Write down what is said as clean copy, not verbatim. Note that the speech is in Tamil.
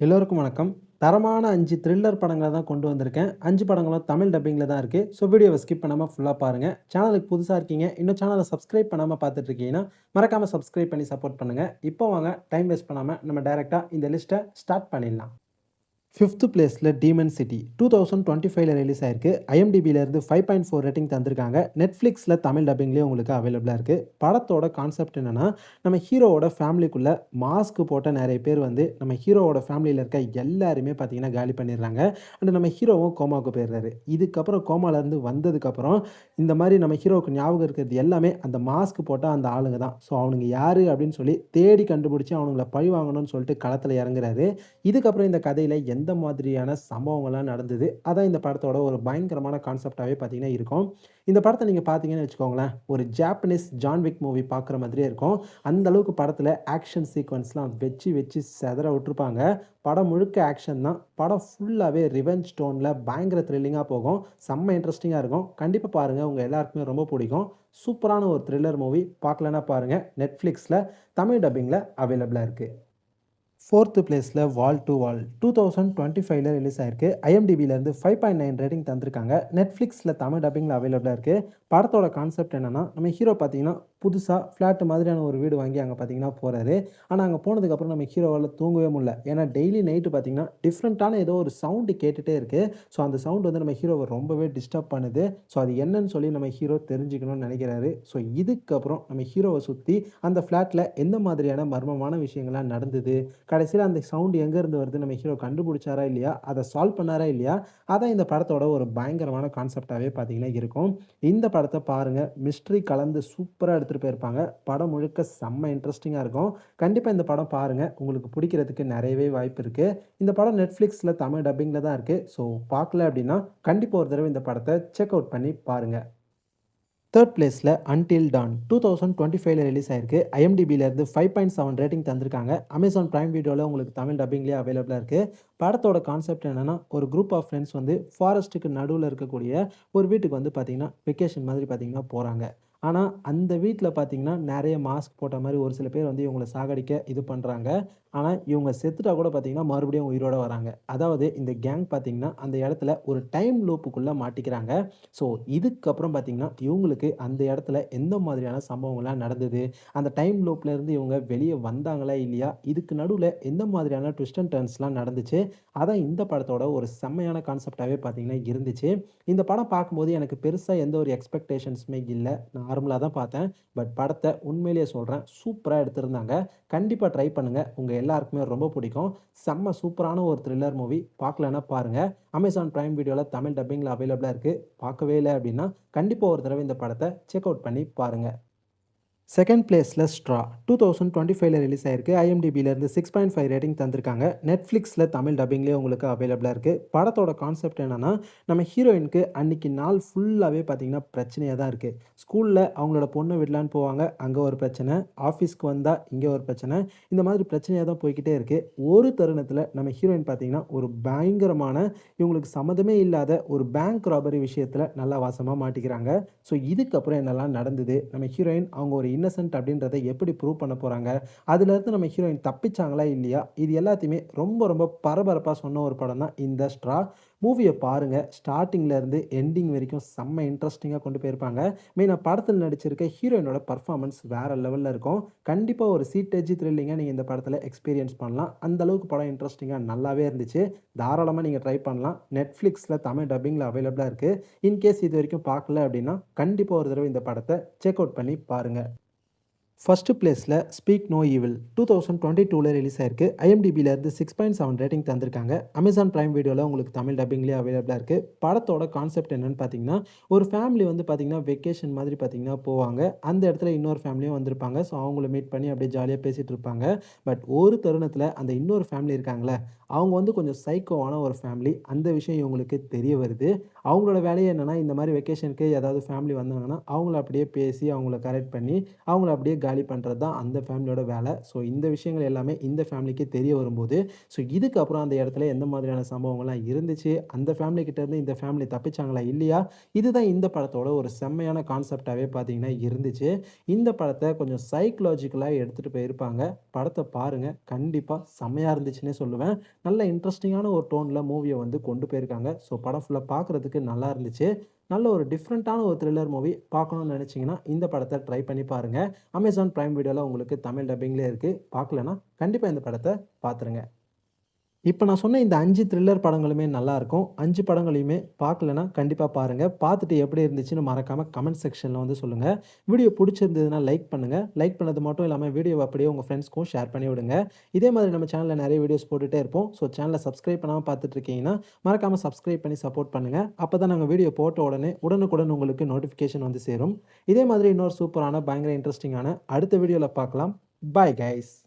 எல்லோருக்கும் வணக்கம். தரமான 5 த்ரில்லர் படங்கள தான் கொண்டு வந்திருக்கேன். 5 படங்களும் தமிழ் டப்பிங்ல தான் இருக்கு. ஸோ வீடியோவ ஸ்கிப் பண்ணாம ஃபுல்லா பாருங்க. சேனலுக்கு புதுசா இருக்கீங்க, இன்னும் சேனல சப்ஸ்கிரைப் பண்ணாம பார்த்துட்டு இருக்கீங்கன்னா, மறக்காம சப்ஸ்கிரைப் பண்ணி சப்போர்ட் பண்ணுங்க. இப்போ வாங்க டைம் வேஸ்ட் பண்ணாம நம்ம டைரக்ட்டா இந்த லிஸ்ட்ட ஸ்டார்ட் பண்ணிடலாம். 5த் பிளேஸ்ல டீமன் சிட்டி 2025ல ரிலீஸ் ஆயிருக்கு. IMDbல இருந்து 5.4 ரேட்டிங் தந்திருக்காங்க. Netflixல தமிழ் டப்பிங்லயும் உங்களுக்கு அவைலபிளா இருக்கு. படத்தோட கான்செப்ட் என்னன்னா, நம்ம ஹீரோவோட ஃபேமிலிக்குள்ள மாஸ்க் போட்ட நெறைய பேர் வந்து நம்ம ஹீரோவோட ஃபேமிலில இருக்க எல்லாரையுமே பார்த்தீங்கன்னா காலி பண்ணிடுறாங்க. அண்ட் நம்ம ஹீரோவும் கோமாவுக்கு போயிடுறாரு. இதுக்கப்புறம் கோமால இருந்து வந்ததுக்கப்புறம் இந்த மாரி நம்ம ஹீரோவுக்கு ஞாபகம் இருக்கிறது எல்லாமே அந்த மாஸ்க் போட்ட அந்த ஆளுங்க தான். ஸோ அவனுங்க யாரு அப்படின்னு சொல்லி தேடி கண்டுபிடிச்சு அவனுங்கள பழி வாங்கணும்னு சொல்லிட்டு களத்துல இறங்குறாரு. இதுக்கப்புறம் இந்த கதையில எந்த மாதிரியான சம்பவங்கள்லாம் நடந்தது, அதான் இந்த படத்தோட ஒரு பயங்கரமான கான்செப்ட்டாவே பார்த்தீங்கன்னா இருக்கும். இந்த படத்த நீங்க பார்த்தீங்கன்னு வச்சுக்கோங்களேன், ஒரு ஜாப்பனீஸ் ஜான் விக் மூவி பார்க்குற மாதிரியே இருக்கும். அந்த அளவுக்கு படத்துல ஆக்ஷன் சீக்வென்ஸ்லாம் வச்சு வச்சு செதற விட்டுருப்பாங்க. படம் முழுக்க ஆக்ஷன் தான். படம் ஃபுல்லாவே ரிவெஞ்ச் டோன்ல பயங்கர த்ரில்லிங்கா போகும். செம்ம இன்ட்ரஸ்டிங்கா இருக்கும். கண்டிப்பா பாருங்க. உங்க எல்லாருக்குமே ரொம்ப புடிக்கும். சூப்பரான ஒரு த்ரில்லர் மூவி. பார்க்கலன்னா பாருங்க. Netflixல தமிழ் டப்பிங்ல அவைலபிளா இருக்கு. 4த் பிளேஸ்ல வால் டு வால் 2025ல ரிலீஸ் ஆயிருக்கு. IMDbல இருந்து 5.9 ரேட்டிங் தந்திருக்காங்க. Netflixல தமிழ் டப்பிங்ல அவைலபிளா இருக்கு. படத்தோட கான்செப்ட் என்னன்னா, நம்ம ஹீரோ பார்த்தீங்கன்னா, புதுசா ஃப்ளாட் மாதிரியான ஒரு வீடு வாங்கி அங்க பார்த்தீங்கன்னா போறாரு. ஆனா அங்க போனதுக்கப்புறம் நம்ம ஹீரோவால தூங்கவே முடியல. ஏன்னா டெய்லி நைட்டு பார்த்தீங்கன்னா, டிஃப்ரெண்ட்டான ஏதோ ஒரு சவுண்ட் கேட்டுட்டே இருக்கு. ஸோ அந்த சவுண்ட் வந்து நம்ம ஹீரோவ ரொம்பவே டிஸ்டர்ப் பண்ணுது. ஸோ அது என்னன்னு சொல்லி நம்ம ஹீரோ தெரிஞ்சுக்கணும்னு நெனைக்கிறாரு. ஸோ இதுக்கப்புறம் நம்ம ஹீரோவ சுத்தி அந்த ஃப்ளாட்ல எந்த மாதிரியான மர்மமான விஷயங்கள்லாம் நடந்தது, கடைசியில அந்த சவுண்ட் எங்கேருந்து வருது நம்ம ஹீரோ கண்டுபிடிச்சாரா இல்லையா? அத சால்வ் பண்ணாரா இல்லையா? அதான் இந்த படத்தோட ஒரு பயங்கரமான கான்செப்ட்டாவே பார்த்தீங்கன்னா இருக்கும். இந்த படத்த பாருங்க. மிஸ்ட்ரி கலந்து சூப்பரா எடுத்துட்டு போயிருப்பாங்க. படம் முழுக்க செம்ம இன்ட்ரஸ்டிங்கா இருக்கும். கண்டிப்பா இந்த படம் பாருங்க. உங்களுக்கு பிடிக்கிறதுக்கு நெறையவே வாய்ப்பு இருக்கு. இந்த படம் Netflixல தமிழ் டப்பிங்ல தான் இருக்கு. ஸோ பார்க்கல அப்படின்னா, கண்டிப்பா ஒரு தடவ இந்த படத்த செக் அவுட் பண்ணி பாருங்க. 3 பிளேஸ்ல அன்டில் டான் 2025ல ரிலீஸ் ஆயிருக்கு. IMDbல இருந்து 5.7 ரேட்டிங் தந்திருக்காங்க. Amazon Prime Videoல உங்களுக்கு தமிழ் டப்பிங்லயே அவைலபிளா இருக்கு. படத்தோட கான்செப்ட் என்னன்னா, ஒரு குரூப் ஆஃப் ஃபிரெண்ட்ஸ் வந்து ஃபாரஸ்ட்டுக்கு நடுவுல இருக்கக்கூடிய ஒரு வீட்டுக்கு வந்து பார்த்தீங்கன்னா, வெக்கேஷன் மாதிரி பார்த்தீங்கன்னா போறாங்க. ஆனா, அந்த வீட்ல பார்த்தீங்கன்னா, நெறைய மாஸ்க் போட்ட மாரி ஒரு சில பேர் வந்து இவங்கள சாகடிக்க இது பண்றாங்க. ஆனா, இவங்க செத்துட்டா கூட பார்த்தீங்கன்னா, மறுபடியும் உயிரோட வராங்க. அதாவது இந்த கேங் பார்த்தீங்கன்னா, அந்த இடத்துல ஒரு டைம் லூப்புக்குள்ள மாட்டிக்கிறாங்க. ஸோ, இதுக்கப்புறம் பார்த்தீங்கன்னா, இவங்களுக்கு அந்த இடத்துல எந்த மாதிரியான சம்பவங்கள்லாம் நடந்தது? அந்த டைம் லூப்ல இருந்து இவங்க வெளிய வந்தாங்களா? இல்லையா? இதுக்கு நடுவுல எந்த மாதிரியான ட்விஸ்ட் அண்ட் டர்ன்ஸ்லாம் நடந்துச்சு? அதான் இந்த படத்தோட ஒரு செம்மையான கான்செப்ட்டாவே பார்த்தீங்கன்னா இருந்துச்சு. இந்த படம் பார்க்கும்போது எனக்கு பெருசா எந்த ஒரு எக்ஸ்பெக்டேஷன்ஸுமே இல்ல. நார்மலா தான் பார்த்தேன். பட் படத்த உண்மையிலேயே சொல்றேன், சூப்பரா எடுத்திருந்தாங்க. கண்டிப்பா ட்ரை பண்ணுங்க. உங்க எல்லாருக்குமே ரொம்ப பிடிக்கும். செம்ம சூப்பரான ஒரு த்ரில்லர் மூவி. பார்க்கலன்னா பாருங்க. Amazon Prime Videoல தமிழ் டப்பிங்ல அவைலபிளா இருக்கு. பார்க்கவே இல்ல அப்படின்னா, கண்டிப்பா ஒரு தடவ இந்த படத்த செக் அவுட் பண்ணி பாருங்க. 2ண்ட் பிளேஸ்ல ஸ்ட்ரா 2025ல ரிலீஸ் ஆயிருக்கு. IMDbல இருந்து 6.5 ரேட்டிங் தந்திருக்காங்க. Netflixல தமிழ் டப்பிங்லயே உங்களுக்கு அவைலபிளா இருக்கு. படத்தோட கான்செப்ட் என்னன்னா, நம்ம ஹீரோயினுக்கு அன்னைக்கு நாள் ஃபுல்லாவே பார்த்தீங்கன்னா பிரச்சனையா தான் இருக்கு. ஸ்கூல்ல அவங்களோட பொண்ண விடலான்னு போவாங்க. அங்க ஒரு பிரச்சனை. ஆஃபீஸ்க்கு வந்தா இங்க ஒரு பிரச்சனை. இந்த மாதிரி பிரச்சனையா தான் போய்க்கிட்டே இருக்கு. ஒரு தருணத்தில நம்ம ஹீரோயின் பார்த்தீங்கன்னா, ஒரு பயங்கரமான இவங்களுக்கு சம்மந்தமே இல்லாத ஒரு பேங்க் ராபரி விஷயத்தில நல்லா வசமா மாட்டிக்கிறாங்க. ஸோ இதுக்கப்புறம் என்னலாம் நடந்தது? நம்ம ஹீரோயின் அவங்க ஒரு இன்னசென்ட் அப்படின்றத எப்படி ப்ரூவ் பண்ண போறாங்க? அதுலருந்து நம்ம ஹீரோயின் தப்பிச்சாங்களா? இல்லையா? இது எல்லாத்தையுமே ரொம்ப ரொம்ப பரபரப்பா சொன்ன ஒரு படம் தான் இந்த ஸ்ட்ரா. மூவிய பாருங்க. ஸ்டார்ட்டிங்ல இருந்து எண்டிங் வரைக்கும் செம்ம இன்ட்ரஸ்டிங்கா கொண்டு போயிருப்பாங்க. மெயினா படத்துல நடிச்சிருக்க ஹீரோயினோட பெர்ஃபார்மன்ஸ் வேற லெவல்ல இருக்கும். கண்டிப்பா ஒரு சீட்டேஜ் த்ரில்லிங்கா நீங்க இந்த படத்துல எக்ஸ்பீரியன்ஸ் பண்ணலாம். அந்த அளவுக்கு படம் இன்ட்ரஸ்டிங்கா நல்லாவே இருந்துச்சு. தாராளமா நீங்க ட்ரை பண்ணலாம். Netflixல தமிழ் டப்பிங்ல அவைலபிளா இருக்கு. இன்கேஸ் இதுவரைக்கும் பார்க்கல அப்படின்னா, கண்டிப்பா ஒரு தடவ இந்த படத்த செக் அவுட் பண்ணி பாருங்க. ஃபர்ஸ்ட் பிளேஸ்ல ஸ்பீக் நோ ஈவில் 2022ல ரிலீஸ் ஆயிருக்கு. IMDbல இருந்து 6.7 ரேட்டிங் தந்திருக்காங்க. Amazon Prime Videoல உங்களுக்கு தமிழ் டப்பிங்லயே அவைலபிளா இருக்கு. படத்தோட கான்செப்ட் என்னன்னு பார்த்தீங்கன்னா, ஒரு ஃபேமிலி வந்து பார்த்தீங்கன்னா, வெக்கேஷன் மாதிரி பார்த்தீங்கன்னா போவாங்க. அந்த இடத்துல இன்னொரு ஃபேமிலியும் வந்திருப்பாங்க. ஸோ அவங்கள மீட் பண்ணி அப்படியே ஜாலியா பேசிட்டு இருப்பாங்க. பட் ஒரு தருணத்தில அந்த இன்னொரு ஃபேமிலி இருக்காங்கல்ல, அவங்க வந்து கொஞ்சம் சைக்கோவான ஒரு ஃபேமிலி. அந்த விஷயம் இவங்களுக்கு தெரிய வருது. அவங்களோட வேலையே என்னன்னா, இந்த மாரி வெக்கேஷனுக்கு ஏதாவது ஃபேமிலி வந்தாங்கன்னா, அவங்கள அப்படியே பேசி அவங்கள கரெக்ட் பண்ணி அவங்கள அப்படியே காலி பண்றது தான் அந்த ஃபேமிலியோட வேலை. ஸோ இந்த விஷயங்கள் எல்லாமே இந்த ஃபேமிலிக்கு தெரிய வரும்போது, ஸோ இதுக்கப்புறம் அந்த இடத்துல எந்த மாதிரியான சம்பவங்கள்லாம் இருந்துச்சு, அந்த ஃபேமிலி கிட்ட இருந்து இந்த ஃபேமிலி தப்பிச்சாங்களா இல்லையா? இதுதான் இந்த படத்தோட ஒரு செம்மையான கான்செப்ட்டாவே பார்த்தீங்கன்னா இருந்துச்சு. இந்த படத்த கொஞ்சம் சைக்காலஜிக்கலா எடுத்துட்டு போயிருப்பாங்க. படத்த பாருங்க. கண்டிப்பா செம்மையா இருந்துச்சுன்னே சொல்லுவேன். நல்ல இன்ட்ரஸ்டிங்கான ஒரு டோன்ல மூவிய வந்து கொண்டு போயிருக்காங்க. ஸோ படம் ஃபுல்லா பார்க்குறதுக்கு நல்லா இருந்துச்சு. நல்ல ஒரு டிஃப்ரெண்ட்டான ஒரு த்ரில்லர் மூவி பார்க்கணும்னு நெனச்சீங்கன்னா, இந்த படத்த ட்ரை பண்ணி பாருங்க. Amazon Prime Videoல உங்களுக்கு தமிழ் டப்பிங்லயே இருக்கு. பார்க்கலன்னா, கண்டிப்பா இந்த படத்த பார்த்துருங்க. இப்ப நான் சொன்ன இந்த 5 த்ரில்லர் படங்களுமே நல்லாருக்கும். 5 படங்களையுமே பார்க்கலன்னா, கண்டிப்பா பாருங்க. பார்த்துட்டு எப்படி இருந்துச்சுன்னு மறக்காம கமெண்ட் செக்ஷன்ல வந்து சொல்லுங்க. வீடியோ புடிச்சிருந்ததுன்னா லைக் பண்ணுங்க. லைக் பண்ணது மட்டும் இல்லாம வீடியோவ அப்படியே உங்க ஃப்ரெண்ட்ஸ்க்கும் ஷேர் பண்ணி விடுங்க. இதே மாதிரி நம்ம சேனல்ல நெறைய வீடியோஸ் போட்டுட்டே இருப்போம். ஸோ சேனல சப்ஸ்கிரைப் பண்ணாம பார்த்துட்டு இருக்கீங்கன்னா, மறக்காம சப்ஸ்கிரைப் பண்ணி சப்போர்ட் பண்ணுங்க. அப்பதான் நாங்க வீடியோ போட்ட உடனே உடனுக்குடன் உங்களுக்கு நோட்டிஃபிகேஷன் வந்து சேரும். இதே மாதிரி இன்னொரு சூப்பரான பயங்கர இன்ட்ரஸ்டிங்கான அடுத்த வீடியோல பார்க்கலாம். Bye guys.